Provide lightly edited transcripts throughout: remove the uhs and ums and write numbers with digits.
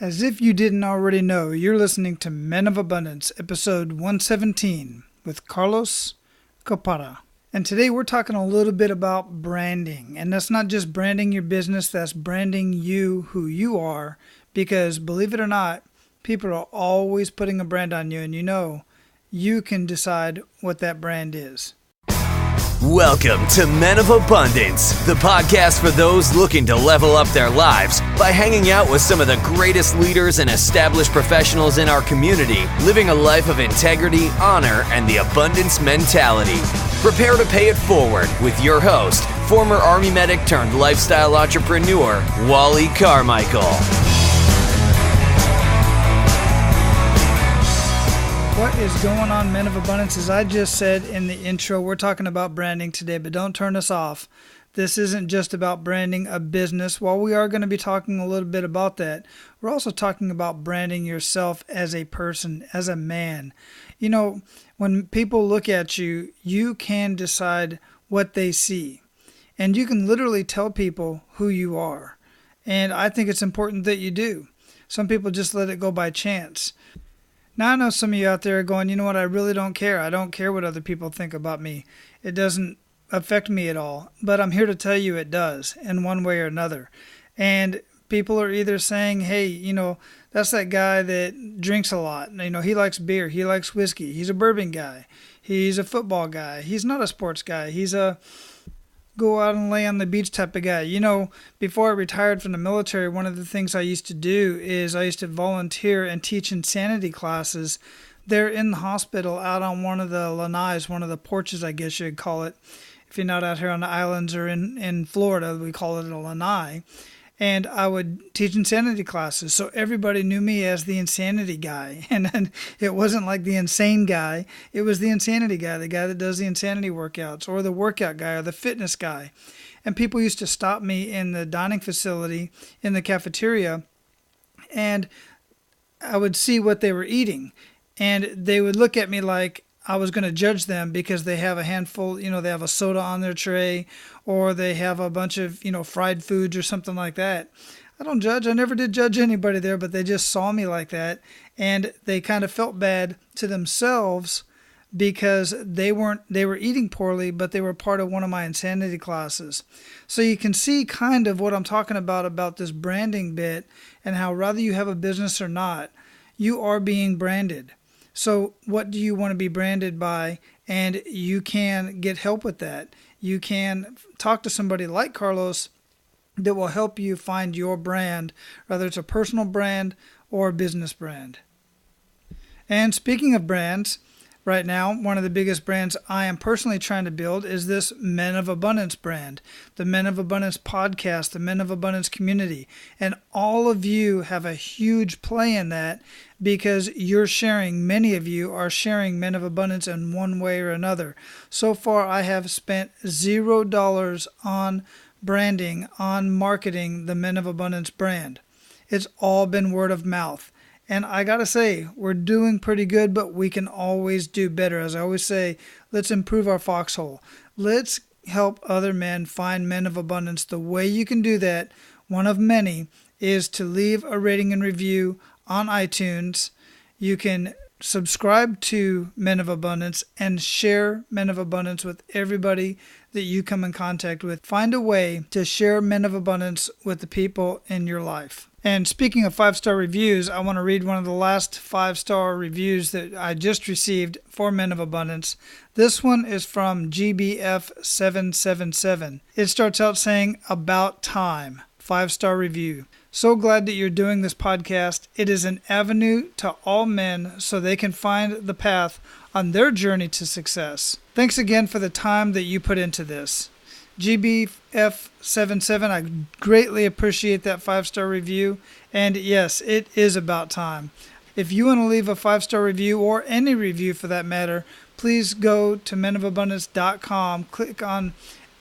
As if you didn't already know, you're listening to Men of Abundance, episode 117, with Karlos, Copara. And today we're talking a little bit about branding. And that's not just branding your business, that's branding you, who you are. Because believe it or not, people are always putting a brand on you, and you can decide what that brand is. Welcome to Men of Abundance, the podcast for those looking to level up their lives by hanging out with some of the greatest leaders and established professionals in our community, living a life of integrity, honor, and the abundance mentality. Prepare to pay it forward with your host, former Army medic turned lifestyle entrepreneur, Wally Carmichael. What is going on, Men of Abundance? As I just said in the intro, we're talking about branding today, but don't turn us off. This isn't just about branding a business. While we are going to be talking a little bit about that, we're also talking about branding yourself as a person, as a man. You know, when people look at you, you can decide what they see. And you can literally tell people who you are. And I think it's important that you do. Some people just let it go by chance. Now, I know some of you out there are going, you know what, I really don't care. I don't care what other people think about me. It doesn't affect me at all. But I'm here to tell you it does in one way or another. And people are either saying, hey, that's that guy that drinks a lot. He likes beer. He likes whiskey. He's a bourbon guy. He's a football guy. He's not a sports guy. He's a go out and lay on the beach type of guy. Before I retired from the military, one of the things I used to do is I used to volunteer and teach insanity classes there in the hospital out on one of the lanais, one of the porches, I guess you'd call it. If you're not out here on the islands or in Florida, we call it a lanai. And I would teach insanity classes. So everybody knew me as the insanity guy. And then it wasn't like the insane guy. It was the insanity guy, the guy that does the insanity workouts, or the workout guy, or the fitness guy. And people used to stop me in the dining facility, in the cafeteria, and I would see what they were eating. And they would look at me like I was going to judge them because they have a handful, they have a soda on their tray, or they have a bunch of, fried foods or something like that. I don't judge. I never did judge anybody there, but they just saw me like that. And they kind of felt bad to themselves because they were eating poorly, but they were part of one of my insanity classes. So you can see kind of what I'm talking about this branding bit, and how whether you have a business or not, you are being branded. So what do you want to be branded by? And you can get help with that. You can talk to somebody like Karlos that will help you find your brand, whether it's a personal brand or a business brand. And speaking of brands, right now, one of the biggest brands I am personally trying to build is this Men of Abundance brand, the Men of Abundance podcast, the Men of Abundance community. And all of you have a huge play in that because many of you are sharing Men of Abundance in one way or another. So far, I have spent $0 on branding, on marketing the Men of Abundance brand. It's all been word of mouth. And I got to say, we're doing pretty good, but we can always do better. As I always say, let's improve our foxhole. Let's help other men find Men of Abundance. The way you can do that, one of many, is to leave a rating and review on iTunes. You can subscribe to Men of Abundance and share Men of Abundance with everybody that you come in contact with. Find a way to share Men of Abundance with the people in your life. And speaking of 5-star reviews, I want to read one of the last 5-star reviews that I just received for Men of Abundance. This one is from GBF777. It starts out saying, "About time." 5-star review. "So glad that you're doing this podcast. It is an avenue to all men so they can find the path on their journey to success. Thanks again for the time that you put into this." GBF77, I greatly appreciate that 5-star review. And yes, it is about time. If you want to leave a 5-star review, or any review for that matter, please go to menofabundance.com, click on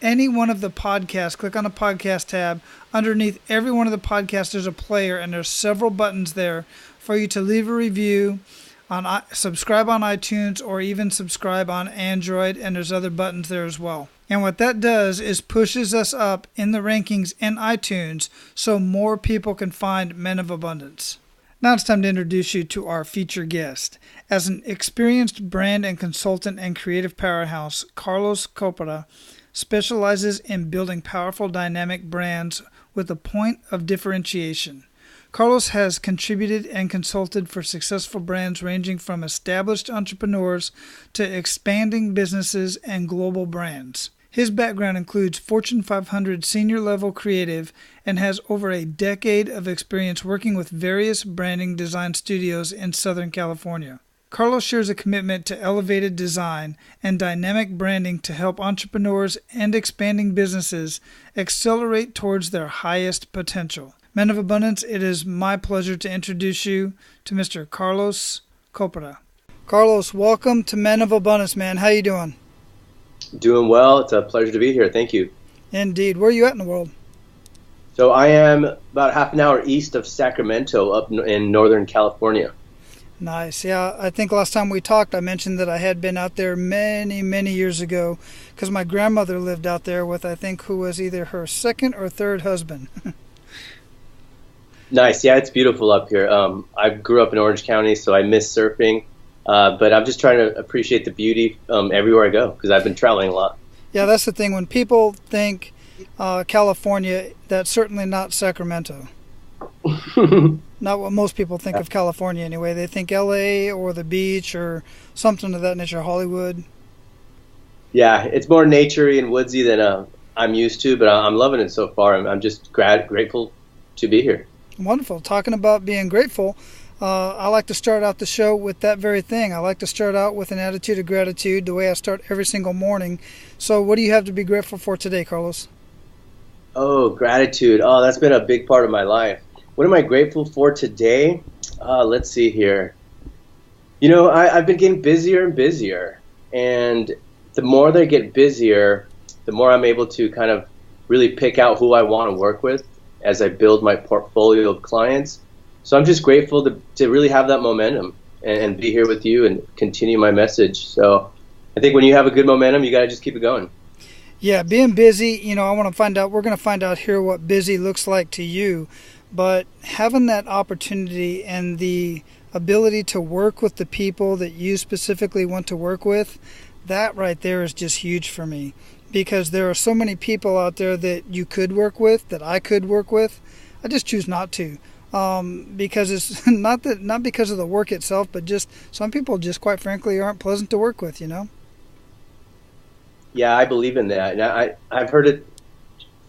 any one of the podcasts, click on the podcast tab. Underneath every one of the podcasts, there's a player, and there's several buttons there for you to leave a review, subscribe on iTunes, or even subscribe on Android, and there's other buttons there as well. And what that does is pushes us up in the rankings in iTunes so more people can find Men of Abundance. Now it's time to introduce you to our featured guest. As an experienced brand and consultant and creative powerhouse, Karlos Copara specializes in building powerful, dynamic brands with a point of differentiation. Karlos has contributed and consulted for successful brands ranging from established entrepreneurs to expanding businesses and global brands. His background includes Fortune 500 senior-level creative and has over a decade of experience working with various branding design studios in Southern California. Karlos shares a commitment to elevated design and dynamic branding to help entrepreneurs and expanding businesses accelerate towards their highest potential. Men of Abundance, it is my pleasure to introduce you to Mr. Karlos Copara. Karlos, welcome to Men of Abundance, man. How you doing? Doing well. It's a pleasure to be here. Thank you. Indeed. Where are you at in the world? So I am about half an hour east of Sacramento up in Northern California. Nice. Yeah, I think last time we talked, I mentioned that I had been out there many, many years ago because my grandmother lived out there with, I think, who was either her second or third husband. Nice. Yeah, it's beautiful up here. I grew up in Orange County, so I miss surfing. But I'm just trying to appreciate the beauty everywhere I go because I've been traveling a lot. Yeah, that's the thing. When people think California, that's certainly not Sacramento. Not what most people think of California anyway. They think LA or the beach or something of that nature, Hollywood. Yeah, it's more naturey and woodsy than I'm used to, but I'm loving it so far. I'm just grateful to be here. Wonderful. Talking about being grateful, I like to start out the show with that very thing. I like to start out with an attitude of gratitude, the way I start every single morning. So what do you have to be grateful for today, Karlos? Oh, gratitude. Oh, that's been a big part of my life. What am I grateful for today? Let's see here. You know, I've been getting busier and busier. And the more they get busier, the more I'm able to kind of really pick out who I want to work with as I build my portfolio of clients. So I'm just grateful to really have that momentum and be here with you and continue my message. So I think when you have a good momentum, you got to just keep it going. Yeah, being busy, you know, we're going to find out here what busy looks like to you. But having that opportunity and the ability to work with the people that you specifically want to work with, that right there is just huge for me. Because there are so many people out there that you could work with, that I could work with. I just choose not to. Because it's not because of the work itself, but just some people just quite frankly aren't pleasant to work with, you know? Yeah, I believe in that. And I've heard it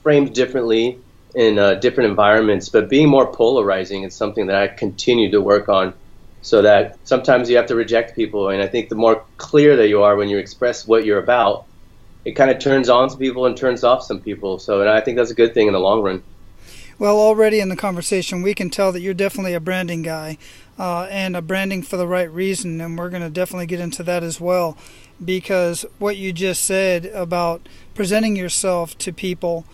framed differently in different environments, but being more polarizing is something that I continue to work on so that sometimes you have to reject people. And I think the more clear that you are when you express what you're about, it kind of turns on some people and turns off some people. So and I think that's a good thing in the long run. Well, already in the conversation, we can tell that you're definitely a branding guy and a branding for the right reason. And we're going to definitely get into that as well, because what you just said about presenting yourself to people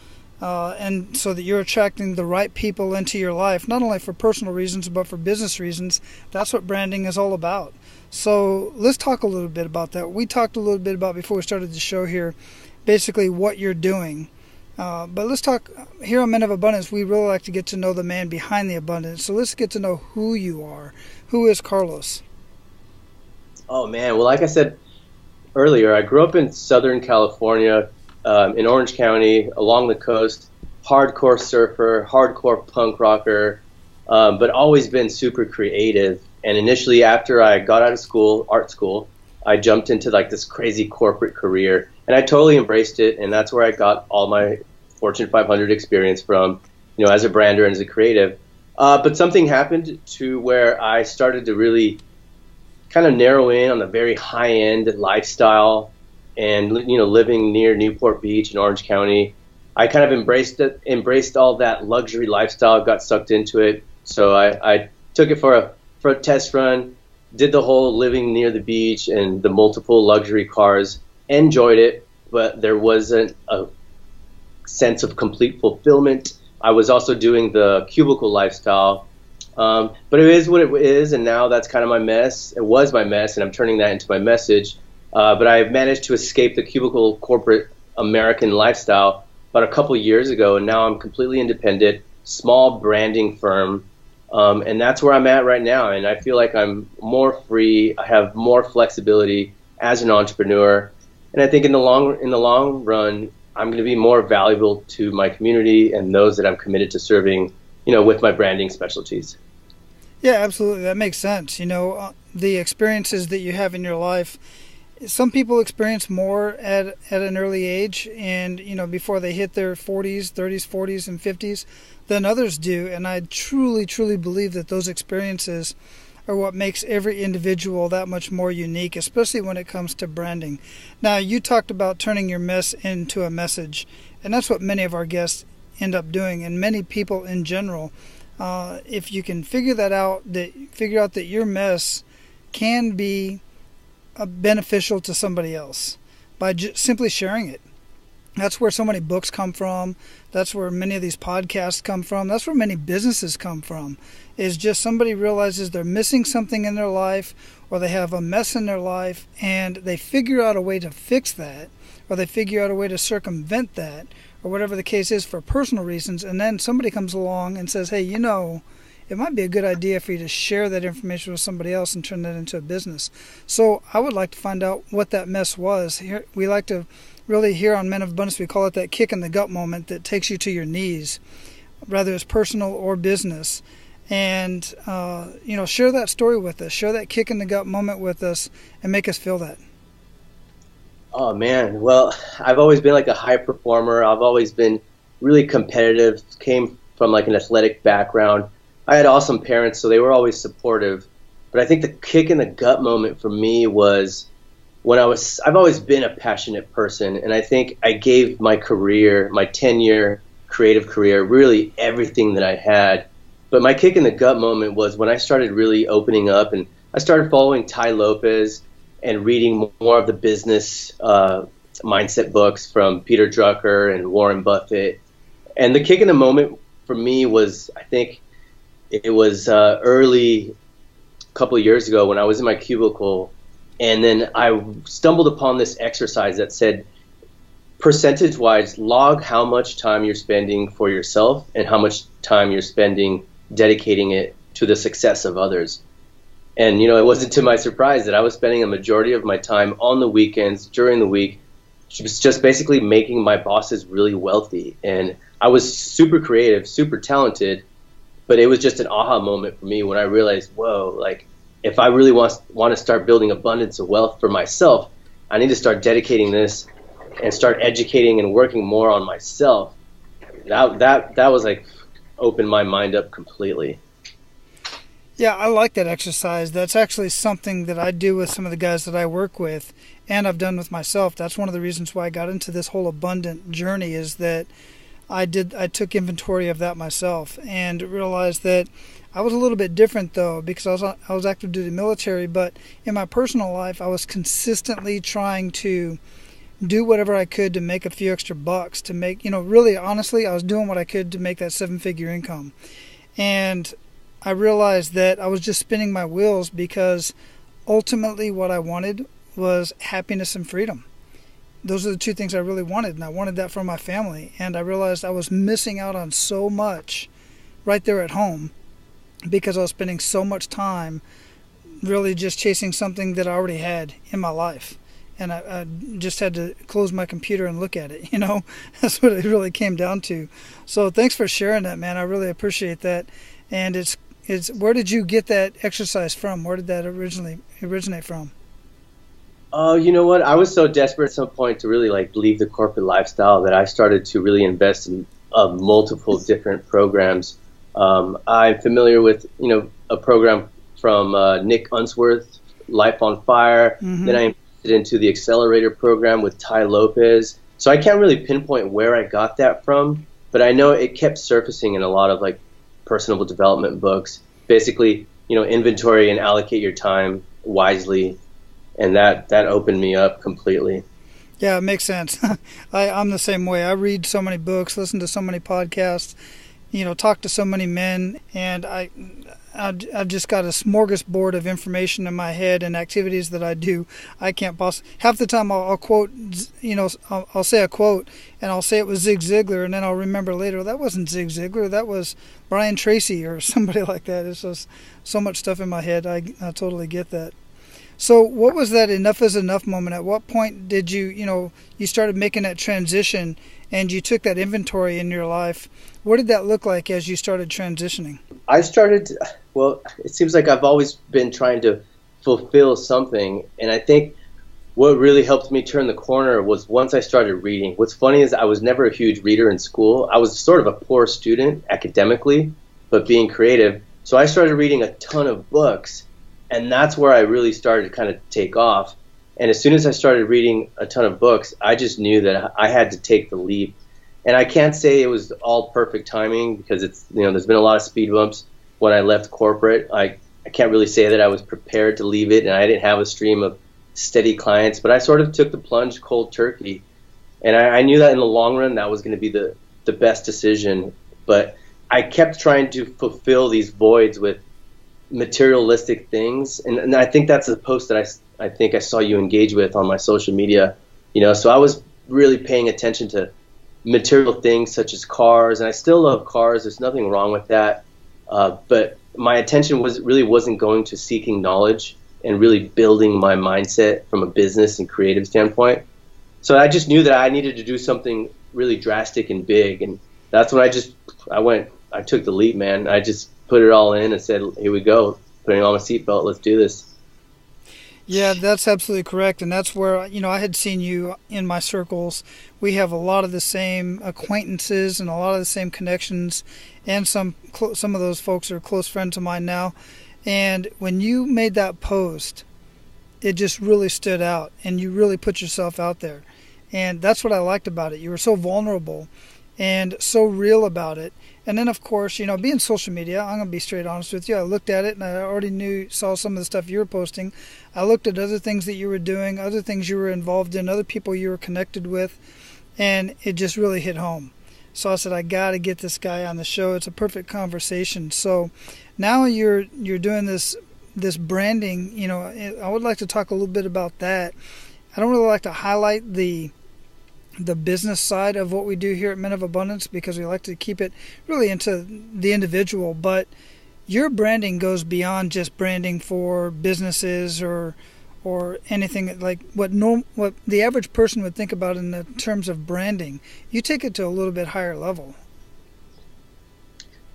and so that you're attracting the right people into your life, not only for personal reasons, but for business reasons. That's what branding is all about. So let's talk a little bit about that. We talked a little bit about before we started the show here, basically what you're doing. But let's talk here on Men of Abundance. We really like to get to know the man behind the abundance. So let's get to know who you are. Who is Karlos? Oh, man. Well, like I said earlier, I grew up in Southern California, in Orange County, along the coast, hardcore surfer, hardcore punk rocker, but always been super creative. And initially, after I got out of school, art school, I jumped into like this crazy corporate career, and I totally embraced it. And that's where I got all my Fortune 500 experience from, you know, as a brander and as a creative. But something happened to where I started to really kind of narrow in on the very high end lifestyle, and you know, living near Newport Beach in Orange County, I kind of embraced all that luxury lifestyle, got sucked into it. So I took it for a test run, did the whole living near the beach and the multiple luxury cars, enjoyed it, but there wasn't a sense of complete fulfillment. I was also doing the cubicle lifestyle, but it is what it is, and now that's kind of my mess. It was my mess, and I'm turning that into my message. But I managed to escape the cubicle corporate American lifestyle about a couple years ago, and now I'm completely independent, small branding firm, And that's where I'm at right now. And I feel like I'm more free. I have more flexibility as an entrepreneur. And I think in the long run, I'm going to be more valuable to my community and those that I'm committed to serving, with my branding specialties. Yeah, absolutely. That makes sense. The experiences that you have in your life, some people experience more at an early age and, before they hit their 40s, 30s, 40s, and 50s than others do. And I truly, truly believe that those experiences are what makes every individual that much more unique, especially when it comes to branding. Now, you talked about turning your mess into a message, and that's what many of our guests end up doing, and many people in general. If you can figure out that your mess can be beneficial to somebody else by simply sharing it. That's where so many books come from. That's where many of these podcasts come from. That's where many businesses come from, is just somebody realizes they're missing something in their life, or they have a mess in their life, and they figure out a way to fix that, or they figure out a way to circumvent that, or whatever the case is for personal reasons. And then somebody comes along and says, hey, it might be a good idea for you to share that information with somebody else and turn that into a business. So I would like to find out what that mess was. Here, we like to really, here on Men of Abundance, we call it that kick in the gut moment that takes you to your knees, whether it's personal or business. And, share that story with us. Share that kick in the gut moment with us and make us feel that. Oh, man. Well, I've always been like a high performer. I've always been really competitive, came from like an athletic background. I had awesome parents, so they were always supportive. But I think the kick in the gut moment for me was when I've always been a passionate person. And I think I gave my career, my 10-year creative career, really everything that I had. But my kick in the gut moment was when I started really opening up, and I started following Ty Lopez and reading more of the business mindset books from Peter Drucker and Warren Buffett. And the kick in the moment for me was, I think it was early, a couple of years ago when I was in my cubicle, and then I stumbled upon this exercise that said, percentage-wise, log how much time you're spending for yourself and how much time you're spending dedicating it to the success of others. And, it wasn't to my surprise that I was spending a majority of my time on the weekends, during the week, just basically making my bosses really wealthy. And I was super creative, super talented, but it was just an aha moment for me when I realized, whoa, like if I really want to start building abundance of wealth for myself, I need to start dedicating this and start educating and working more on myself. That was like opened my mind up completely. Yeah, I like that exercise. That's actually something that I do with some of the guys that I work with, and I've done with myself. That's one of the reasons why I got into this whole abundant journey, is that I took inventory of that myself and realized that I was a little bit different, though, because I was active duty military, but in my personal life I was consistently trying to do whatever I could to make a few extra bucks, to make, really honestly, I was doing what I could to make that 7-figure income. And I realized that I was just spinning my wheels, because ultimately what I wanted was happiness and freedom. Those are the two things I really wanted, and I wanted that for my family. And I realized I was missing out on so much right there at home because I was spending so much time really just chasing something that I already had in my life. And I just had to close my computer and look at it, That's what it really came down to. So thanks for sharing that, man. I really appreciate that. And it's where did you get that exercise from? Where did that originate from? Oh, you know what? I was so desperate at some point to really leave the corporate lifestyle that I started to really invest in multiple different programs. I'm familiar with, a program from Nick Unsworth, Life on Fire. Mm-hmm. Then I invested into the Accelerator program with Ty Lopez. So I can't really pinpoint where I got that from, but I know it kept surfacing in a lot of personal development books. Basically, inventory and allocate your time wisely. And that opened me up completely. Yeah, it makes sense. I'm the same way. I read so many books, listen to so many podcasts, talk to so many men, and I've just got a smorgasbord of information in my head and activities that I do. I can't possibly, half the time I'll quote, I'll say a quote and I'll say it was Zig Ziglar, and then I'll remember later, well, that wasn't Zig Ziglar, that was Brian Tracy or somebody like that. It's just so much stuff in my head. I totally get that. So what was that enough is enough moment? At what point did you started making that transition and you took that inventory in your life? What did that look like as you started transitioning? It seems like I've always been trying to fulfill something. And I think what really helped me turn the corner was once I started reading. What's funny is I was never a huge reader in school. I was sort of a poor student academically, but being creative. So I started reading a ton of books. And that's where I really started to kind of take off. And as soon as I started reading a ton of books, I just knew that I had to take the leap. And I can't say it was all perfect timing because there's been a lot of speed bumps when I left corporate. I can't really say that I was prepared to leave it, and I didn't have a stream of steady clients, but I sort of took the plunge cold turkey. And I knew that in the long run that was going to be the best decision. But I kept trying to fulfill these voids with materialistic things, and I think that's a post that I think I saw you engage with on my social media, so I was really paying attention to material things such as cars, and I still love cars. There's nothing wrong with that, but my attention wasn't going to seeking knowledge and really building my mindset from a business and creative standpoint. So I just knew that I needed to do something really drastic and big, and that's when I took the leap, man. I just put it all in and said, here we go, putting on my seatbelt, let's do this. Yeah, that's absolutely correct. And that's where, I had seen you in my circles. We have a lot of the same acquaintances and a lot of the same connections. And some of those folks are close friends of mine now. And when you made that post, it just really stood out and you really put yourself out there. And that's what I liked about it. You were so vulnerable and so real about it. And then, of course, being social media, I'm going to be straight honest with you. I looked at it and I already saw some of the stuff you were posting. I looked at other things that you were doing, other things you were involved in, other people you were connected with, and it just really hit home. So I said, I got to get this guy on the show. It's a perfect conversation. So now you're doing this branding. I would like to talk a little bit about that. I don't really like to highlight the business side of what we do here at Men of Abundance because we like to keep it really into the individual, but your branding goes beyond just branding for businesses or anything like what the average person would think about in the terms of branding. You take it to a little bit higher level.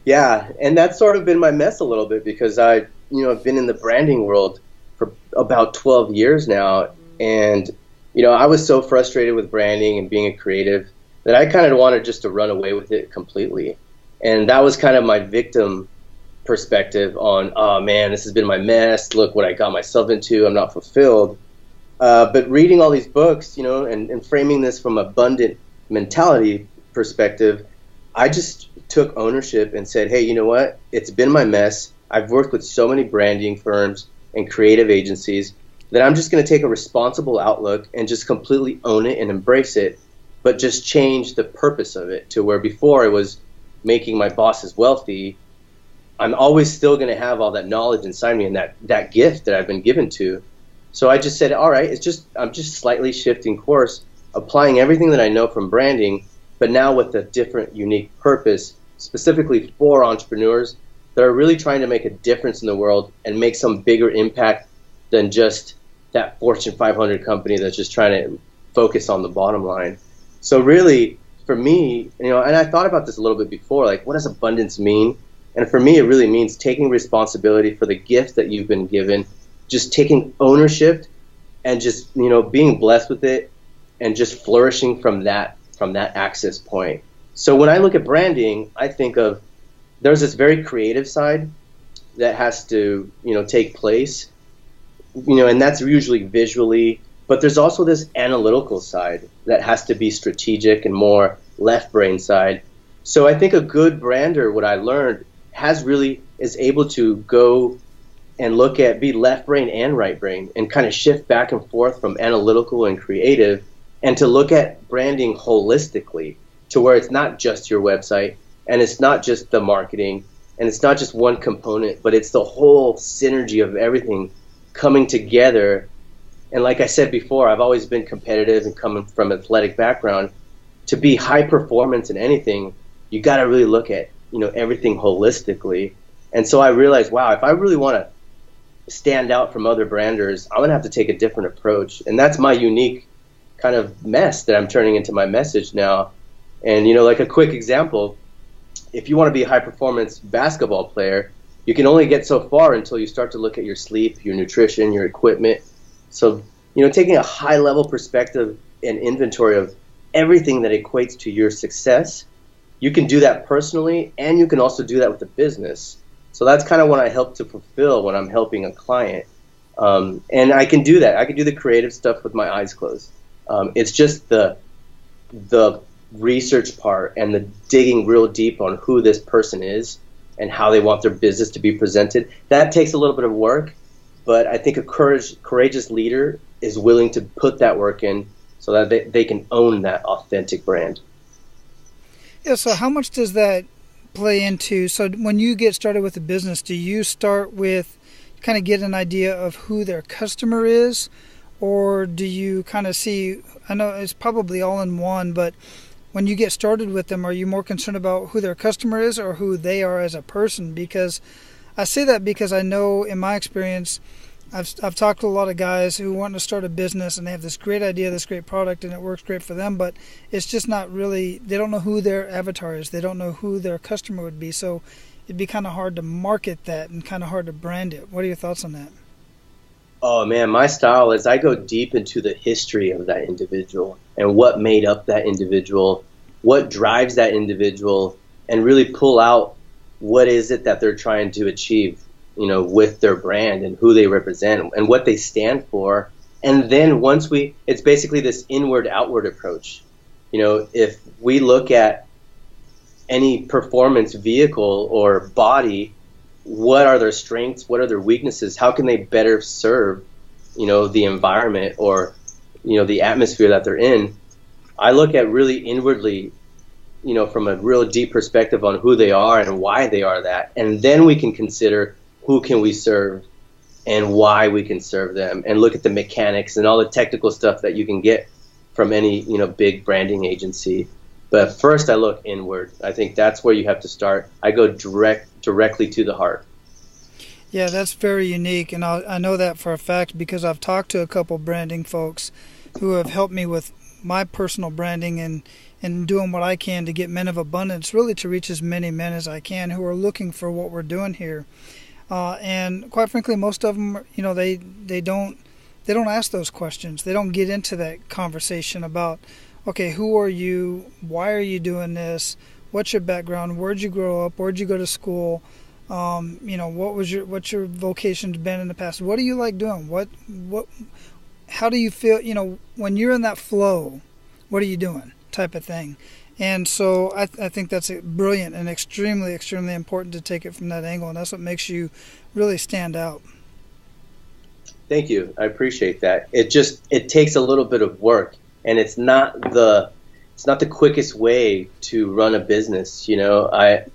Yeah, and that's sort of been my mess a little bit because I've been in the branding world for about 12 years now, and I was so frustrated with branding and being a creative that I kind of wanted just to run away with it completely. And that was kind of my victim perspective on, oh man, this has been my mess. Look what I got myself into. I'm not fulfilled. But reading all these books, and framing this from abundant mentality perspective, I just took ownership and said, hey, you know what? It's been my mess. I've worked with so many branding firms and creative agencies that I'm just going to take a responsible outlook and just completely own it and embrace it, but just change the purpose of it to where before it was making my bosses wealthy. I'm always still going to have all that knowledge inside me and that gift that I've been given to. So I just said, all right, I'm just slightly shifting course, applying everything that I know from branding, but now with a different, unique purpose, specifically for entrepreneurs that are really trying to make a difference in the world and make some bigger impact than just that Fortune 500 company that's just trying to focus on the bottom line. So really, for me, and I thought about this a little bit before, like what does abundance mean? And for me, it really means taking responsibility for the gift that you've been given, just taking ownership and just, being blessed with it and just flourishing from that access point. So when I look at branding, I think of there's this very creative side that has to, take place. And that's usually visually, but there's also this analytical side that has to be strategic and more left brain side. So I think a good brander, what I learned, is able to go and be left brain and right brain and kind of shift back and forth from analytical and creative and to look at branding holistically to where it's not just your website and it's not just the marketing, And it's not just one component, but it's the whole synergy of everything coming together. And like I said before, I've always been competitive and coming from an athletic background. To be high performance in anything, you got to really look at, everything holistically. And so I realized, wow, if I really want to stand out from other branders, I'm going to have to take a different approach. And that's my unique kind of mess that I'm turning into my message now. And, like a quick example, if you want to be a high performance basketball player, you can only get so far until you start to look at your sleep, your nutrition, your equipment. So, taking a high level perspective and inventory of everything that equates to your success, you can do that personally, and you can also do that with the business. So that's kind of what I help to fulfill when I'm helping a client. And I can do that. I can do the creative stuff with my eyes closed. It's just the research part and the digging real deep on who this person is and how they want their business to be presented. That takes a little bit of work, but I think a courageous leader is willing to put that work in so that they can own that authentic brand. Yeah, so how much does that play into, so when you get started with a business, do you start with kind of get an idea of who their customer is, or do you kind of see, I know it's probably all in one, but when you get started with them, are you more concerned about who their customer is or who they are as a person? Because I say that because I know in my experience, I've talked to a lot of guys who want to start a business and they have this great idea, this great product, and it works great for them, but it's just not really, they don't know who their avatar is. They don't know who their customer would be. So it'd be kind of hard to market that and kind of hard to brand it. What are your thoughts on that? Oh man, my style is I go deep into the history of that individual and what made up that individual, what drives that individual, and really pull out what is it that they're trying to achieve, with their brand and who they represent and what they stand for. And then it's basically this inward outward approach. If we look at any performance vehicle or body, what are their strengths? What are their weaknesses? How can they better serve, the environment or, the atmosphere that they're in? I look at really inwardly, from a real deep perspective on who they are and why they are that. And then we can consider who can we serve and why we can serve them, and look at the mechanics and all the technical stuff that you can get from any, big branding agency. But first I look inward. I think that's where you have to start. I go directly to the heart. Yeah, that's very unique, and I know that for a fact because I've talked to a couple branding folks who have helped me with my personal branding and doing what I can to get Men of Abundance, really to reach as many men as I can who are looking for what we're doing here. And quite frankly, most of them, they don't ask those questions. They don't get into that conversation about, okay, who are you? Why are you doing this? What's your background? Where'd you grow up? Where'd you go to school? What's your vocation's been in the past? What do you like doing? How do you feel, when you're in that flow, what are you doing type of thing? And so I think that's brilliant and extremely, extremely important to take it from that angle. And that's what makes you really stand out. Thank you. I appreciate that. It takes a little bit of work, and it's not the quickest way to run a business. I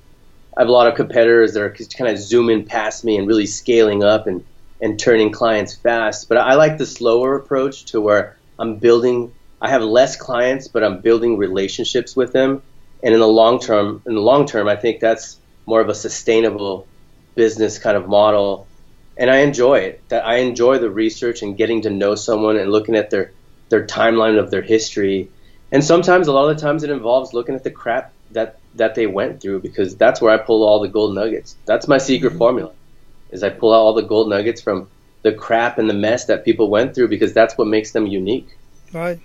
have a lot of competitors that are kind of zooming past me and really scaling up and turning clients fast. But I like the slower approach to where I have less clients, but I'm building relationships with them. And in the long term, I think that's more of a sustainable business kind of model. And I enjoy it. I enjoy the research and getting to know someone and looking at their timeline of their history. And sometimes, a lot of the times, it involves looking at the crap that they went through, because that's where I pull all the gold nuggets. That's my secret formula, is I pull out all the gold nuggets from the crap and the mess that people went through, because that's what makes them unique. Right.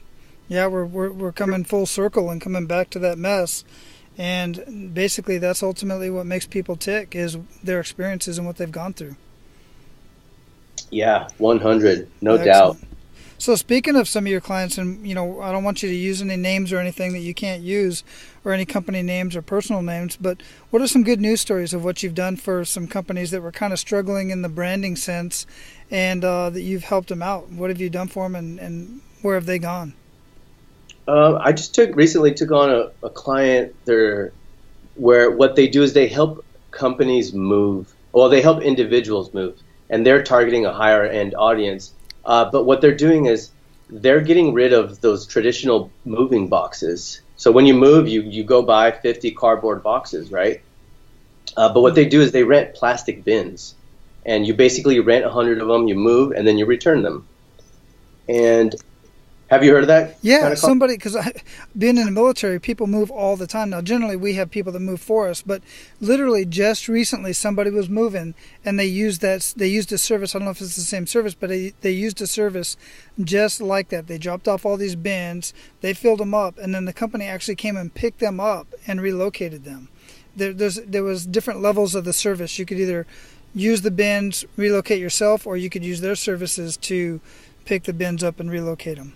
Yeah, we're coming full circle and coming back to that mess. And basically that's ultimately what makes people tick, is their experiences and what they've gone through. Yeah, 100, no Excellent. doubt. So speaking of some of your clients, and I don't want you to use any names or anything that you can't use, or any company names or personal names, but what are some good news stories of what you've done for some companies that were kind of struggling in the branding sense, and that you've helped them out? What have you done for them, and where have they gone? I just recently took on a client there where what they do is they help companies move. Well, they help individuals move, and they're targeting a higher end audience. But what they're doing is they're getting rid of those traditional moving boxes. So when you move, you go buy 50 cardboard boxes, right? But what they do is they rent plastic bins, and you basically rent 100 of them, you move, and then you return them. And have you heard of that? Yeah, somebody, because being in the military, people move all the time. Now, generally, we have people that move for us, but literally just recently, somebody was moving, and they used a service. I don't know if it's the same service, but they used a service just like that. They dropped off all these bins, they filled them up, and then the company actually came and picked them up and relocated them. There was different levels of the service. You could either use the bins, relocate yourself, or you could use their services to pick the bins up and relocate them.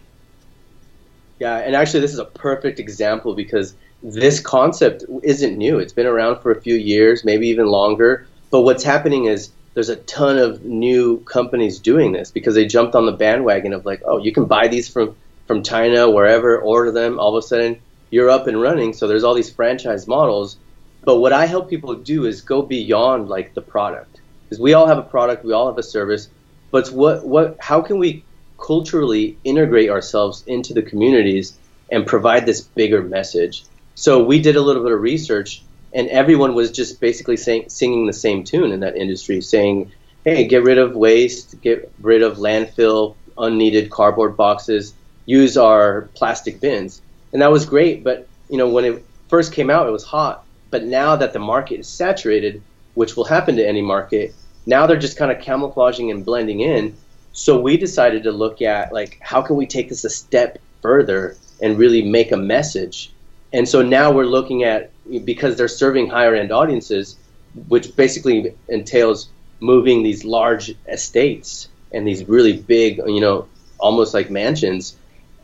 Yeah, and actually this is a perfect example because this concept isn't new. It's been around for a few years, maybe even longer. But what's happening is there's a ton of new companies doing this because they jumped on the bandwagon of like, oh, you can buy these from China, wherever, order them. All of a sudden, you're up and running. So there's all these franchise models. But what I help people do is go beyond like the product. Because we all have a product, we all have a service. But how can we culturally integrate ourselves into the communities and provide this bigger message? So we did a little bit of research, and everyone was just basically singing the same tune in that industry, saying, hey, get rid of waste, get rid of landfill, unneeded cardboard boxes, use our plastic bins. And that was great, but when it first came out, it was hot. But now that the market is saturated, which will happen to any market, now they're just kind of camouflaging and blending in. So we decided to look at like, how can we take this a step further and really make a message? And so now we're looking at, because they're serving higher end audiences, which basically entails moving these large estates and these really big, almost like mansions.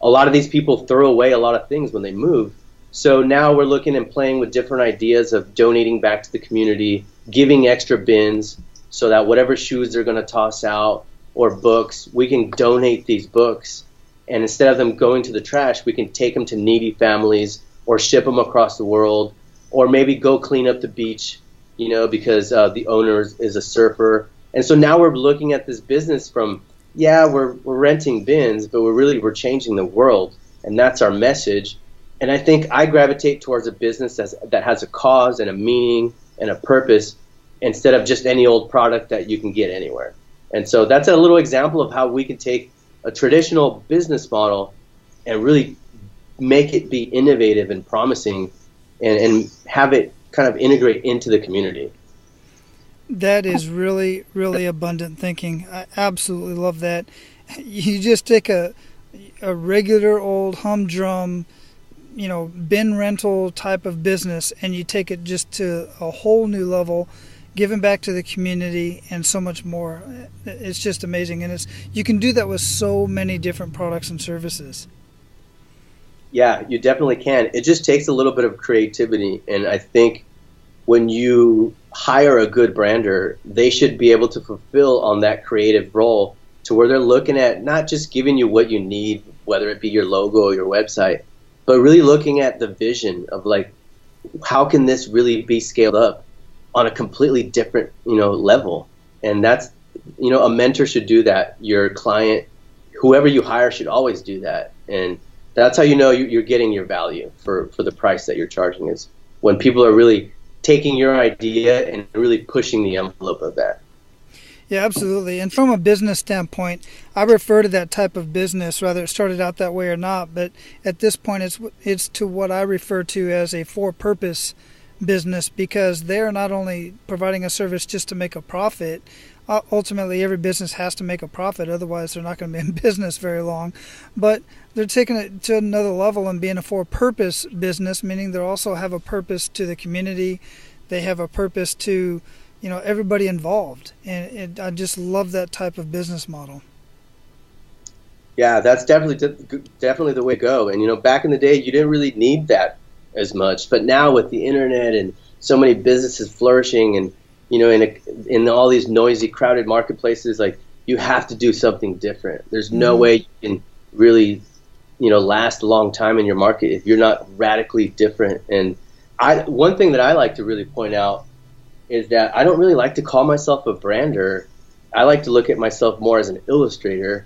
A lot of these people throw away a lot of things when they move. So now we're looking and playing with different ideas of donating back to the community, giving extra bins so that whatever shoes they're going to toss out or books, we can donate these books. And instead of them going to the trash, we can take them to needy families or ship them across the world, or maybe go clean up the beach, because the owner is a surfer. And so now we're looking at this business from, we're renting bins, but we're changing the world. And that's our message. And I think I gravitate towards a business that has a cause and a meaning and a purpose instead of just any old product that you can get anywhere. And so that's a little example of how we can take a traditional business model and really make it be innovative and promising and have it kind of integrate into the community. That is really, really abundant thinking. I absolutely love that. You just take a regular old humdrum, bin rental type of business, and you take it just to a whole new level, giving back to the community and so much more. It's just amazing. And you can do that with so many different products and services. Yeah, you definitely can. It just takes a little bit of creativity. And I think when you hire a good brander, they should be able to fulfill on that creative role to where they're looking at not just giving you what you need, whether it be your logo or your website, but really looking at the vision of like, how can this really be scaled up on a completely different, level? And that's, a mentor should do that. Your client, whoever you hire, should always do that. And that's how you're getting your value for the price that you're charging, is when people are really taking your idea and really pushing the envelope of that. Yeah, absolutely. And from a business standpoint, I refer to that type of business, whether it started out that way or not, but at this point it's to what I refer to as a for-purpose business, because they're not only providing a service just to make a profit. Ultimately, every business has to make a profit, otherwise they're not going to be in business very long. But they're taking it to another level and being a for-purpose business, meaning they also have a purpose to the community. They have a purpose to everybody involved, and I just love that type of business model. Yeah, that's definitely the way to go. And back in the day, you didn't really need that as much, but now with the internet and so many businesses flourishing, and in all these noisy, crowded marketplaces, like, you have to do something different. There's no way you can really, last a long time in your market if you're not radically different. And one thing that I like to really point out is that I don't really like to call myself a brander. I like to look at myself more as an illustrator,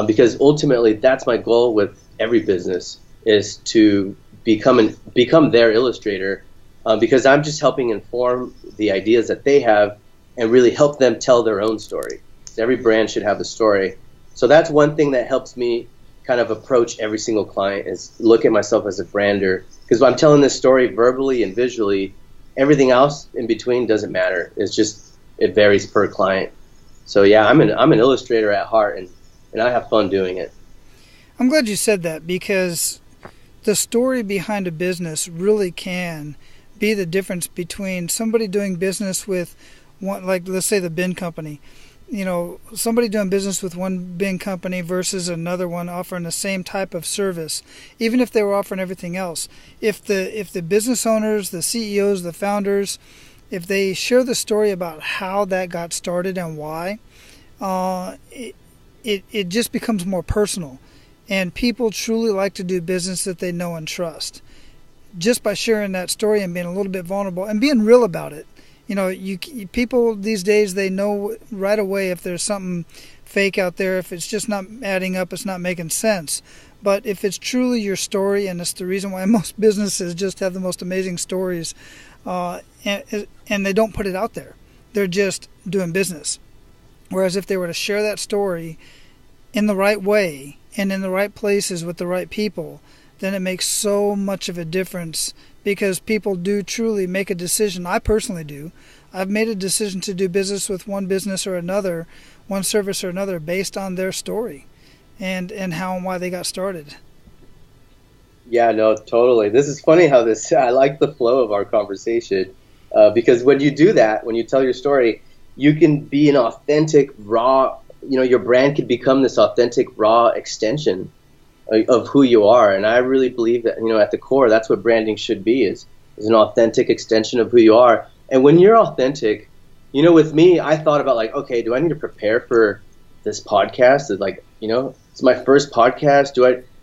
because ultimately that's my goal with every business, is to become their illustrator, because I'm just helping inform the ideas that they have and really help them tell their own story. So every brand should have a story. So that's one thing that helps me kind of approach every single client, is look at myself as a brander, because when I'm telling this story verbally and visually, everything else in between doesn't matter. It varies per client. So yeah, I'm an illustrator at heart, and I have fun doing it. I'm glad you said that, because the story behind a business really can be the difference between somebody doing business with one, like let's say the bin company. Somebody doing business with one bin company versus another one offering the same type of service, even if they were offering everything else. If the business owners, the CEOs, the founders, if they share the story about how that got started and why, it just becomes more personal. And people truly like to do business that they know and trust. Just by sharing that story and being a little bit vulnerable and being real about it. People these days, they know right away if there's something fake out there, if it's just not adding up, it's not making sense. But if it's truly your story, and it's the reason why most businesses just have the most amazing stories, and they don't put it out there. They're just doing business. Whereas if they were to share that story in the right way and in the right places with the right people, then it makes so much of a difference, because people do truly make a decision. I personally do. I've made a decision to do business with one business or another, one service or another, based on their story and how and why they got started. Yeah, no, totally. This is funny how I like the flow of our conversation, because when you do that, when you tell your story, you can be an authentic, raw, your brand could become this authentic, raw extension of who you are. And I really believe that, at the core, that's what branding should be, is an authentic extension of who you are. And when you're authentic, with me, I thought about like, okay, do I need to prepare for this podcast? It's like, it's my first podcast.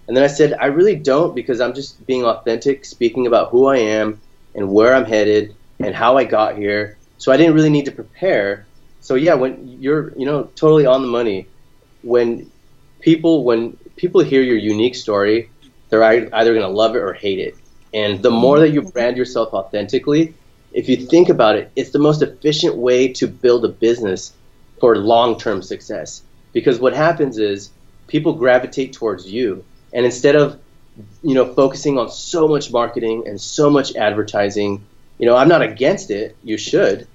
And then I said, I really don't, because I'm just being authentic, speaking about who I am and where I'm headed and how I got here. So I didn't really need to prepare. So yeah, when you're, totally on the money, when people hear your unique story, they're either going to love it or hate it. And the more that you brand yourself authentically, if you think about it, it's the most efficient way to build a business for long-term success. Because what happens is people gravitate towards you. And instead of, focusing on so much marketing and so much advertising, I'm not against it. You should.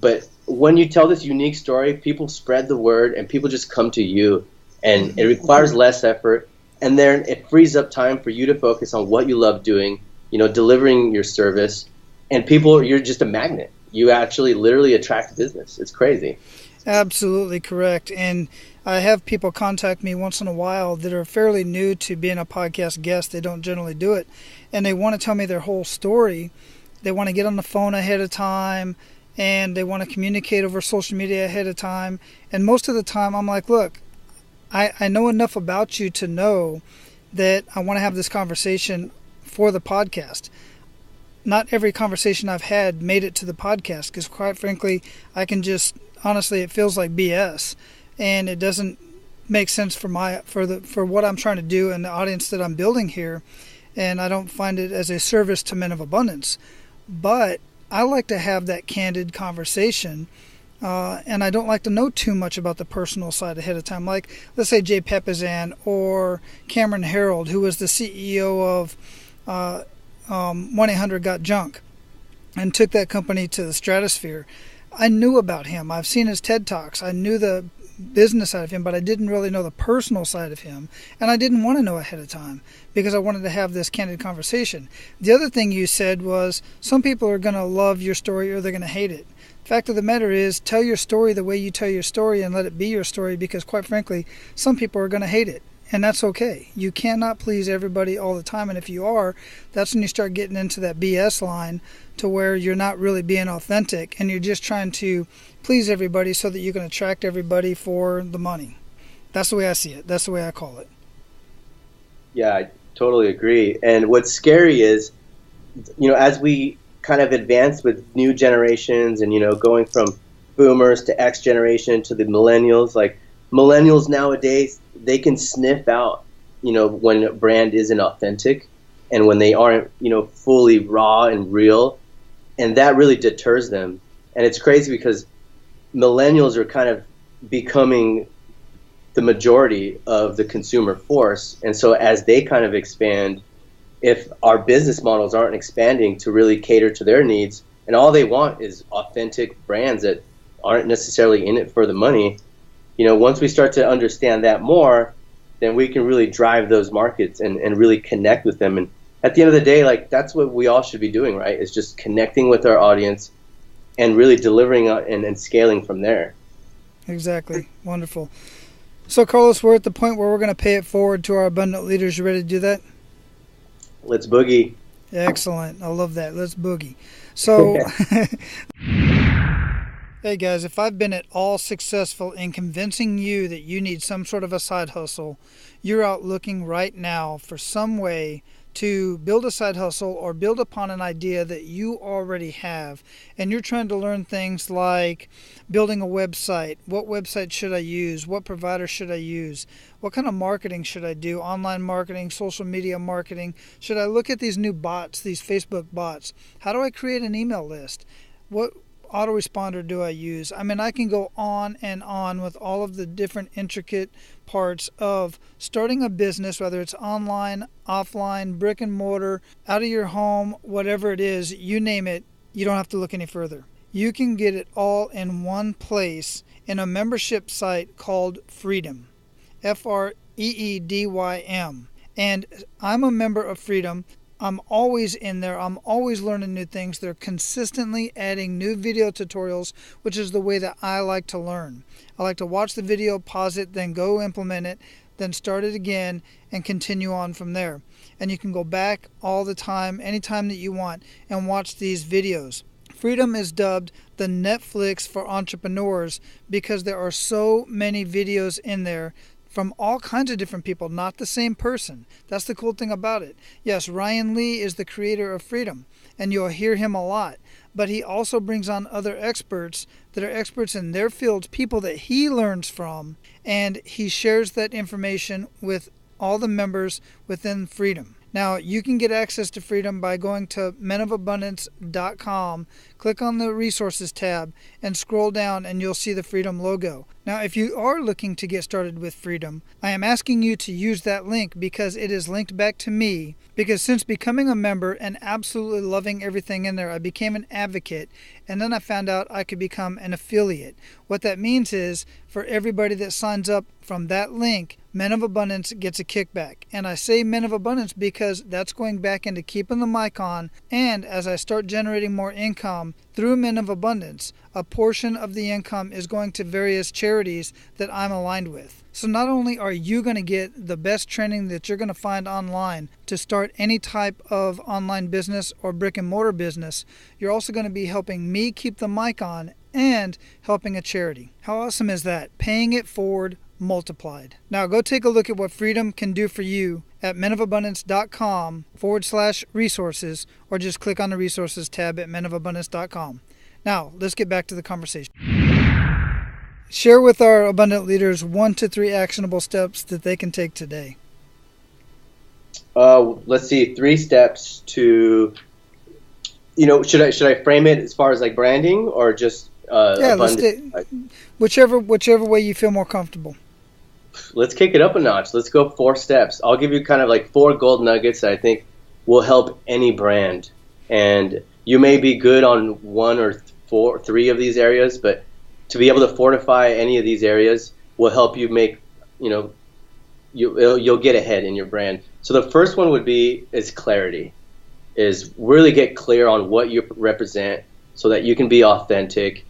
But when you tell this unique story, people spread the word and people just come to you. And it requires less effort, and then it frees up time for you to focus on what you love doing, delivering your service, and you're just a magnet. You actually literally attract business. It's crazy. Absolutely correct. And I have people contact me once in a while that are fairly new to being a podcast guest. They don't generally do it, and they want to tell me their whole story. They want to get on the phone ahead of time, and they want to communicate over social media ahead of time. And most of the time I'm like, look, I know enough about you to know that I want to have this conversation for the podcast. Not every conversation I've had made it to the podcast, because quite frankly, honestly, it feels like BS, and it doesn't make sense for what I'm trying to do and the audience that I'm building here, and I don't find it as a service to Men of Abundance. But I like to have that candid conversation. And I don't like to know too much about the personal side ahead of time. Like, let's say Jay Pepizan or Cameron Harold, who was the CEO of 1-800-GOT-JUNK and took that company to the stratosphere. I knew about him. I've seen his TED Talks. I knew the business side of him, but I didn't really know the personal side of him. And I didn't want to know ahead of time, because I wanted to have this candid conversation. The other thing you said was some people are going to love your story or they're going to hate it. Fact of the matter is, tell your story the way you tell your story and let it be your story, because quite frankly, some people are going to hate it, and that's okay. You cannot please everybody all the time, and if you are, that's when you start getting into that BS line to where you're not really being authentic and you're just trying to please everybody so that you can attract everybody for the money. That's the way I see it. That's the way I call it. Yeah, I totally agree. And what's scary is, as we kind of advanced with new generations and, going from boomers to X generation to the millennials. Like millennials nowadays, they can sniff out, when a brand isn't authentic and when they aren't, fully raw and real. And that really deters them. And it's crazy because millennials are kind of becoming the majority of the consumer force. And so as they kind of expand, if our business models aren't expanding to really cater to their needs, and all they want is authentic brands that aren't necessarily in it for the money, once we start to understand that more, then we can really drive those markets and really connect with them. And at the end of the day, like, that's what we all should be doing, right? Is just connecting with our audience and really delivering and scaling from there. Exactly. Wonderful. So, Carlos, we're at the point where we're going to pay it forward to our abundant leaders. You ready to do that? Let's boogie. Excellent. I love that. Let's boogie. So, hey guys, if I've been at all successful in convincing you that you need some sort of a side hustle, you're out looking right now for some way to build a side hustle or build upon an idea that you already have, and you're trying to learn things like building a website. What website should I use? What provider should I use? What kind of marketing should I do? Online marketing, social media marketing? Should I look at these new bots, these Facebook bots? How do I create an email list? What autoresponder do I use? I mean, I can go on and on with all of the different intricate parts of starting a business, whether it's online, offline, brick and mortar, out of your home, whatever it is, you name it. You don't have to look any further. You can get it all in one place in a membership site called Freedom, Freedym. And I'm a member of Freedom. I'm always in there. I'm always learning new things. They're consistently adding new video tutorials, which is the way that I like to learn. I like to watch the video, pause it, then go implement it, then start it again, and continue on from there. And you can go back all the time, anytime that you want, and watch these videos. Freedom is dubbed the Netflix for entrepreneurs because there are so many videos in there from all kinds of different people, not the same person. That's the cool thing about it. Yes, Ryan Lee is the creator of Freedom, and you'll hear him a lot. But he also brings on other experts that are experts in their fields, people that he learns from, and he shares that information with all the members within Freedom. Now, you can get access to Freedom by going to menofabundance.com, click on the resources tab, and scroll down and you'll see the Freedom logo. Now, if you are looking to get started with Freedom, I am asking you to use that link because it is linked back to me. Because since becoming a member and absolutely loving everything in there, I became an advocate, and then I found out I could become an affiliate. What that means is, for everybody that signs up from that link, Men of Abundance gets a kickback. And I say Men of Abundance because that's going back into keeping the mic on, and as I start generating more income through Men of Abundance, a portion of the income is going to various charities that I'm aligned with. So not only are you going to get the best training that you're going to find online to start any type of online business or brick and mortar business, you're also going to be helping me keep the mic on and helping a charity. How awesome is that? Paying it forward multiplied. Now go take a look at what Freedom can do for you at menofabundance.com/resources, or just click on the resources tab at menofabundance.com. Now let's get back to the conversation. Share with our abundant leaders 1 to 3 actionable steps that they can take today. Let's see, 3 steps to, should I frame it as far as like branding or just whichever way you feel more comfortable. Let's kick it up a notch. Let's go 4 steps. I'll give you kind of like 4 gold nuggets that I think will help any brand. And you may be good on 1 or 3 of these areas, but to be able to fortify any of these areas will help you make, you'll get ahead in your brand. So the first one is clarity, is really get clear on what you represent so that you can be authentic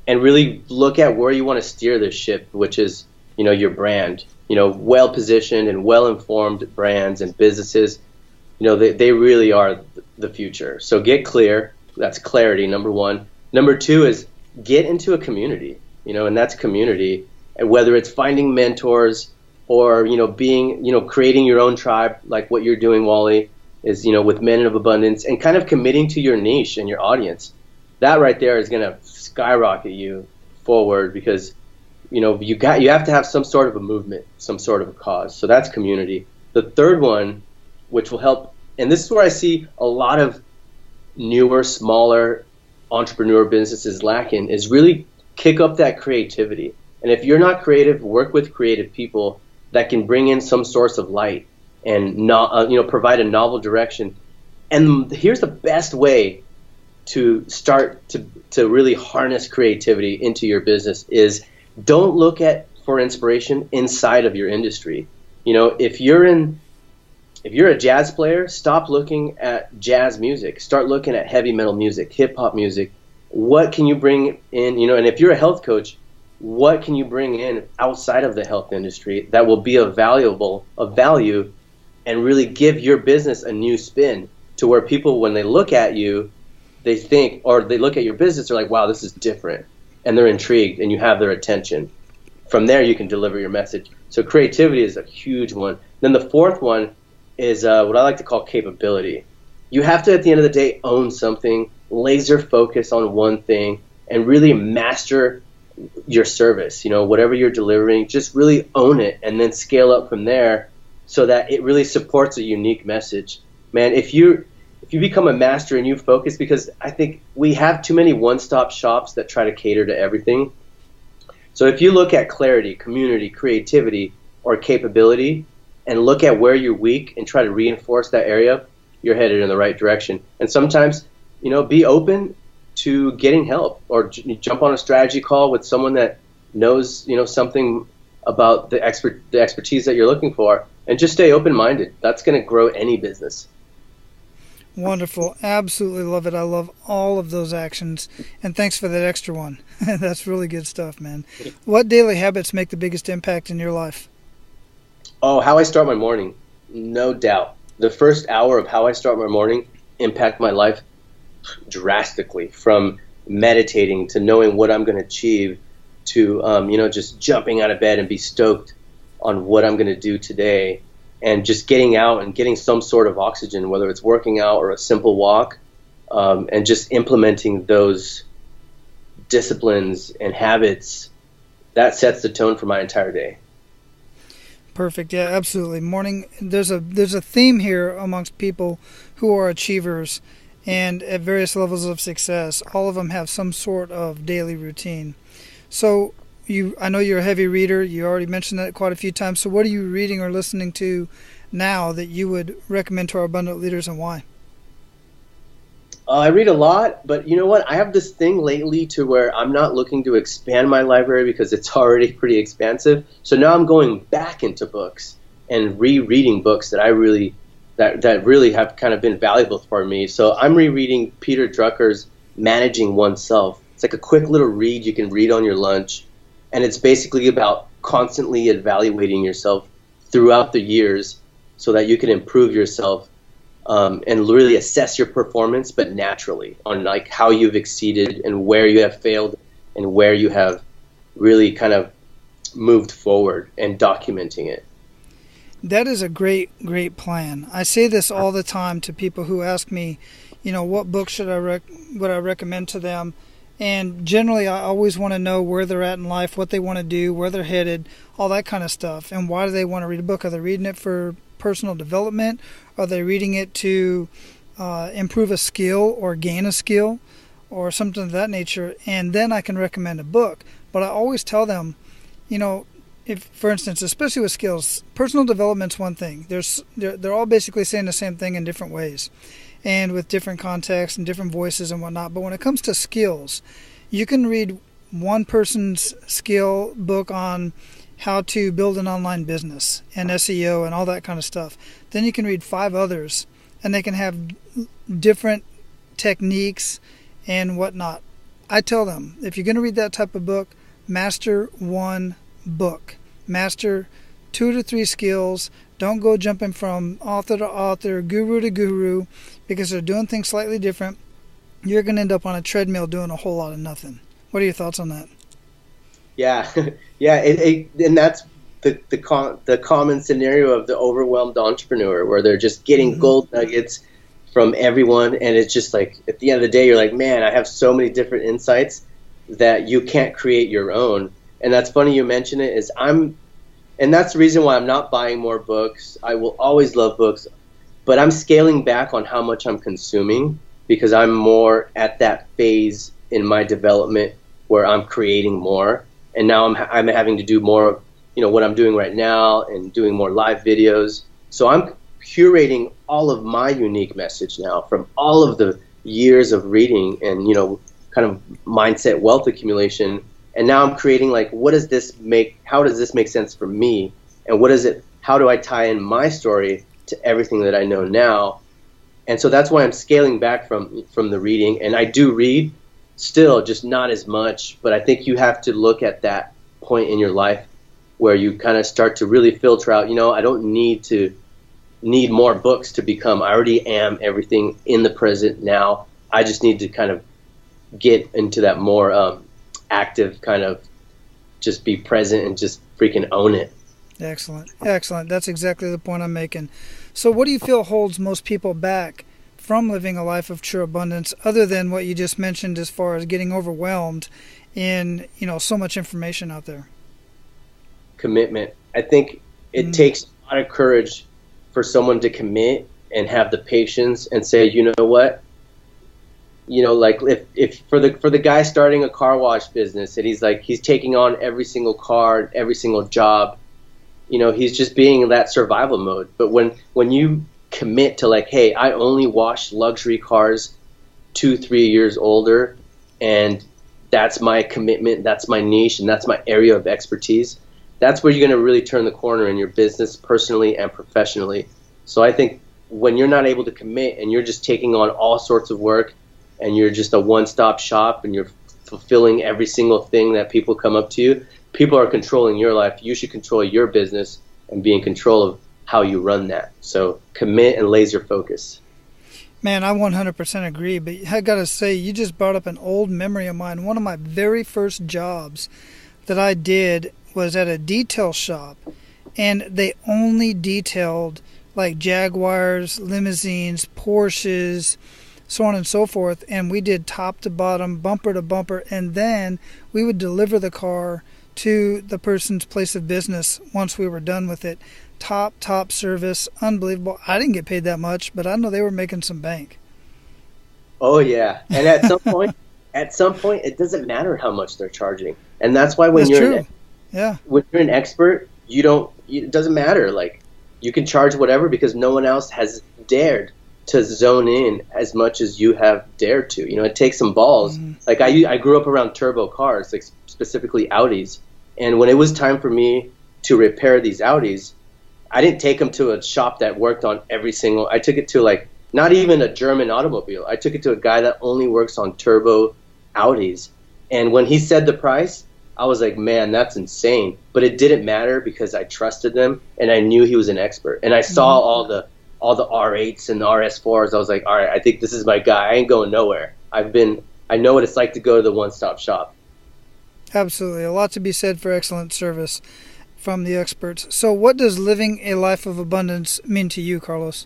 and really look at where you want to steer the ship, which is, your brand. Well-positioned and well-informed brands and businesses, they really are the future. So get clear. That's clarity, number 1. Number 2 is get into a community, and that's community. And whether it's finding mentors or, being, creating your own tribe, like what you're doing, Wally, is, with Men of Abundance, and kind of committing to your niche and your audience. That right there is going to skyrocket you forward, because you have to have some sort of a movement, some sort of a cause. So that's community. The third one, which will help, and this is where I see a lot of newer, smaller entrepreneur businesses lacking, is really kick up that creativity. And if you're not creative, work with creative people that can bring in some source of light and not, provide a novel direction. And here's the best way to start to really harness creativity into your business is, don't look for inspiration inside of your industry. If you're a jazz player, stop looking at jazz music. Start looking at heavy metal music, hip hop music. What can you bring in, and if you're a health coach, what can you bring in outside of the health industry that will be of value and really give your business a new spin, to where people, when they look at you, they think, or they look at your business, they're like, wow, this is different. And they're intrigued, and you have their attention. From there, you can deliver your message. So creativity is a huge one. Then the fourth one is what I like to call capability. You have to, at the end of the day, own something, laser focus on one thing, and really master your service. Whatever you're delivering, just really own it, and then scale up from there, so that it really supports a unique message. Man, if you become a master and you focus, because I think we have too many one-stop shops that try to cater to everything. So if you look at clarity, community, creativity, or capability, and look at where you're weak and try to reinforce that area, you're headed in the right direction. And sometimes, be open to getting help, or jump on a strategy call with someone that knows, something about the expertise that you're looking for, and just stay open-minded. That's going to grow any business. Wonderful. Absolutely love it. I love all of those actions. And thanks for that extra one. That's really good stuff, man. What daily habits make the biggest impact in your life? Oh, how I start my morning. No doubt. The first hour of how I start my morning impact my life drastically, from meditating to knowing what I'm going to achieve to, just jumping out of bed and be stoked on what I'm going to do today. And just getting out and getting some sort of oxygen, whether it's working out or a simple walk, and just implementing those disciplines and habits, that sets the tone for my entire day. Perfect. Yeah, absolutely. Morning. There's a theme here amongst people who are achievers and at various levels of success. All of them have some sort of daily routine. So I know you're a heavy reader. You already mentioned that quite a few times. So what are you reading or listening to now that you would recommend to our abundant leaders, and why? I read a lot, but you know what? I have this thing lately to where I'm not looking to expand my library because it's already pretty expansive. So now I'm going back into books and rereading books that I really that really have kind of been valuable for me. So I'm rereading Peter Drucker's Managing Oneself. It's like a quick little read you can read on your lunch. And it's basically about constantly evaluating yourself throughout the years so that you can improve yourself, and really assess your performance, but naturally, on like how you've exceeded and where you have failed and where you have really kind of moved forward, and documenting it. That is a great plan. I say this all the time to people who ask me, what book would I recommend to them? And generally, I always want to know where they're at in life, what they want to do, where they're headed, all that kind of stuff. And why do they want to read a book? Are they reading it for personal development? Are they reading it to improve a skill or gain a skill or something of that nature? And then I can recommend a book. But I always tell them, if, for instance, especially with skills, personal development's one thing. They're all basically saying the same thing in different ways, and with different contexts and different voices and whatnot. But when it comes to skills, you can read one person's skill book on how to build an online business and SEO and all that kind of stuff. Then you can read 5 others, and they can have different techniques and whatnot. I tell them, if you're going to read that type of book, master one book. Master 2 to 3 skills. Don't go jumping from author to author, guru to guru, because they're doing things slightly different. You're going to end up on a treadmill doing a whole lot of nothing. What are your thoughts on that? Yeah, yeah, and that's the common scenario of the overwhelmed entrepreneur, where they're just getting gold nuggets from everyone, and it's just like at the end of the day, you're like, man, I have so many different insights that you can't create your own. And that's funny you mention it. And that's the reason why I'm not buying more books. I will always love books, but I'm scaling back on how much I'm consuming, because I'm more at that phase in my development where I'm creating more. And now I'm having to do more, what I'm doing right now, and doing more live videos. So I'm curating all of my unique message now from all of the years of reading and, kind of mindset wealth accumulation. And now I'm creating, like, how does this make sense for me? And how do I tie in my story to everything that I know now? And so that's why I'm scaling back from the reading. And I do read still, just not as much. But I think you have to look at that point in your life where you kind of start to really filter out, I don't need more books to become. I already am everything in the present now. I just need to kind of get into that more active kind of just be present and just freaking own it. Excellent. That's exactly the point I'm making. So what do you feel holds most people back from living a life of true abundance, other than what you just mentioned as far as getting overwhelmed in, so much information out there? Commitment. I think it takes a lot of courage for someone to commit and have the patience and say, you know what? Like if for the guy starting a car wash business, and he's taking on every single car, every single job, he's just being in that survival mode. But when you commit to, like, hey, I only wash luxury cars 2-3 years older, and that's my commitment, that's my niche, and that's my area of expertise, that's where you're going to really turn the corner in your business, personally and professionally. So I think when you're not able to commit and you're just taking on all sorts of work, and you're just a one-stop shop, and you're fulfilling every single thing that people come up to you, people are controlling your life. You should control your business and be in control of how you run that. So commit and laser focus. Man, I 100% agree, but I got to say, you just brought up an old memory of mine. One of my very first jobs that I did was at a detail shop, and they only detailed like Jaguars, limousines, Porsches, so on and so forth, and we did top to bottom, bumper to bumper, and then we would deliver the car to the person's place of business once we were done with it. Top service, unbelievable. I didn't get paid that much, but I know they were making some bank. Oh yeah, and at some point, it doesn't matter how much they're charging, and that's why when you're an expert, it doesn't matter. Like, you can charge whatever, because no one else has dared to zone in as much as you have dared to. It takes some balls. Like, I grew up around turbo cars, like specifically Audis, and when it was time for me to repair these Audis, I didn't take them to a shop that worked on I took it to, like, not even a German automobile. I took it to a guy that only works on turbo Audis. And when he said the price, I was like, man, that's insane. But it didn't matter, because I trusted them and I knew he was an expert. And I saw all the R8s and the RS4s. I was like, all right, I think this is my guy. I ain't going nowhere. I know what it's like to go to the one-stop shop. Absolutely. A lot to be said for excellent service from the experts. So what does living a life of abundance mean to you, Karlos?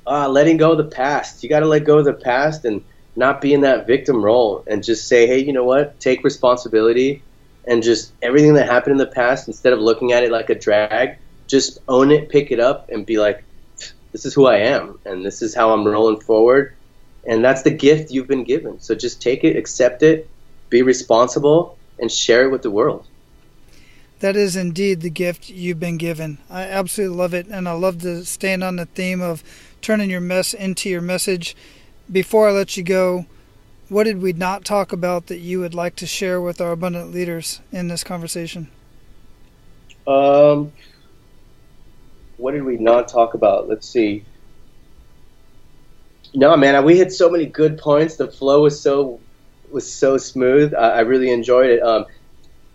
Letting go of the past. You got to let go of the past and not be in that victim role, and just say, hey, you know what? Take responsibility, and just everything that happened in the past, instead of looking at it like a drag, just own it, pick it up, and be like, this is who I am, and this is how I'm rolling forward. And that's the gift you've been given. So just take it, accept it, be responsible, and share it with the world. That is indeed the gift you've been given. I absolutely love it, and I love to stand on the theme of turning your mess into your message. Before I let you go, what did we not talk about that you would like to share with our abundant leaders in this conversation? What did we not talk about? Let's see. No, man, we hit so many good points. The flow was so smooth. I really enjoyed it.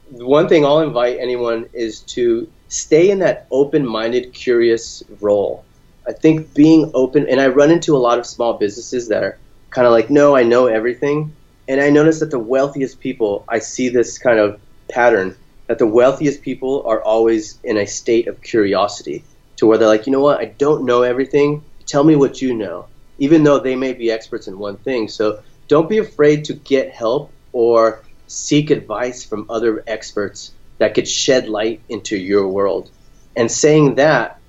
One thing I'll invite anyone is to stay in that open-minded, curious role. I think being open, and I run into a lot of small businesses that are kind of like, no, I know everything. And I notice that the wealthiest people, I see this kind of pattern. that the wealthiest people are always in a state of curiosity, to where they're like, you know what, I don't know everything. Tell me what you know, even though they may be experts in one thing. So don't be afraid to get help or seek advice from other experts that could shed light into your world. And saying that,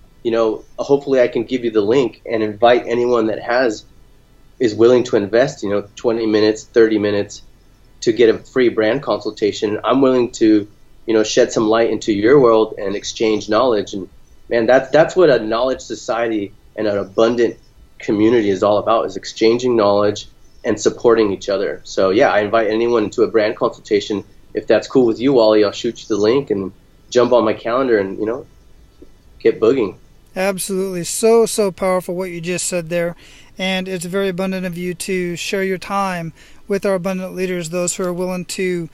hopefully I can give you the link and invite anyone that is willing to invest, 20 minutes, 30 minutes to get a free brand consultation. I'm willing to, shed some light into your world and exchange knowledge. And man, that's what a knowledge society and an abundant community is all about, is exchanging knowledge and supporting each other. So yeah, I invite anyone to a brand consultation. If that's cool with you, Wally, I'll shoot you the link and jump on my calendar and, get booging. Absolutely. So powerful what you just said there. And it's very abundant of you to share your time with our abundant leaders, those who are willing to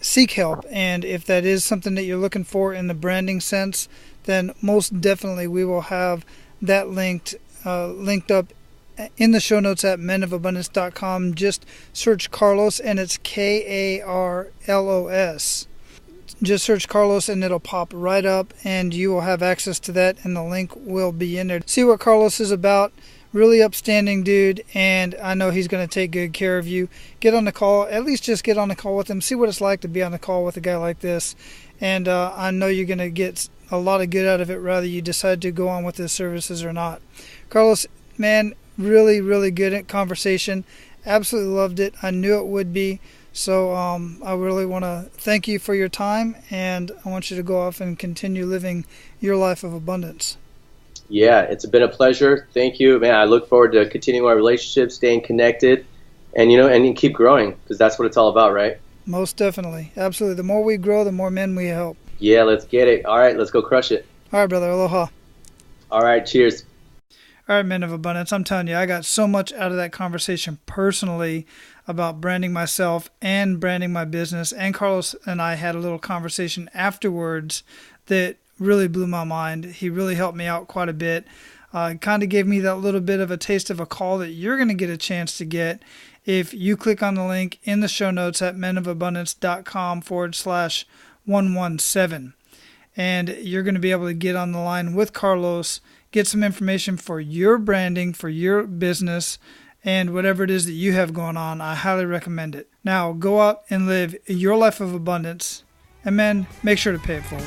seek help. And if that is something that you're looking for in the branding sense, then most definitely we will have that linked up in the show notes at menofabundance.com. Just search Karlos, and it's Karlos. Just search Karlos and it'll pop right up, and you will have access to that, and the link will be in there. See what Karlos is about. Really upstanding dude, and I know he's going to take good care of you. Get on the call, at least just get on the call with him. See what it's like to be on the call with a guy like this, and I know you're going to get a lot of good out of it, whether you decide to go on with his services or not. Karlos, man, really, really good conversation. Absolutely loved it. I knew it would be. So I really want to thank you for your time, and I want you to go off and continue living your life of abundance. Yeah, it's been a pleasure. Thank you, man. I look forward to continuing our relationship, staying connected, and and keep growing, because that's what it's all about, right? Most definitely. Absolutely. The more we grow, the more men we help. Yeah, let's get it. All right, let's go crush it. All right, brother. Aloha. All right, cheers. All right, men of abundance. I'm telling you, I got so much out of that conversation personally about branding myself and branding my business. And Karlos and I had a little conversation afterwards that really blew my mind. He really helped me out quite a bit. Kind of gave me that little bit of a taste of a call that you're going to get a chance to get if you click on the link in the show notes at menofabundance.com/117. And you're going to be able to get on the line with Karlos, get some information for your branding, for your business, and whatever it is that you have going on. I highly recommend it. Now, go out and live your life of abundance. And men, make sure to pay it forward.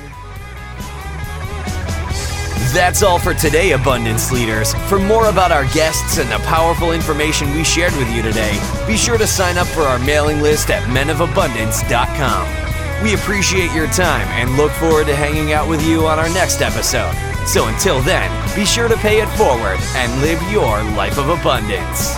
That's all for today, Abundance Leaders. For more about our guests and the powerful information we shared with you today, be sure to sign up for our mailing list at menofabundance.com. We appreciate your time and look forward to hanging out with you on our next episode. So until then, be sure to pay it forward and live your life of abundance.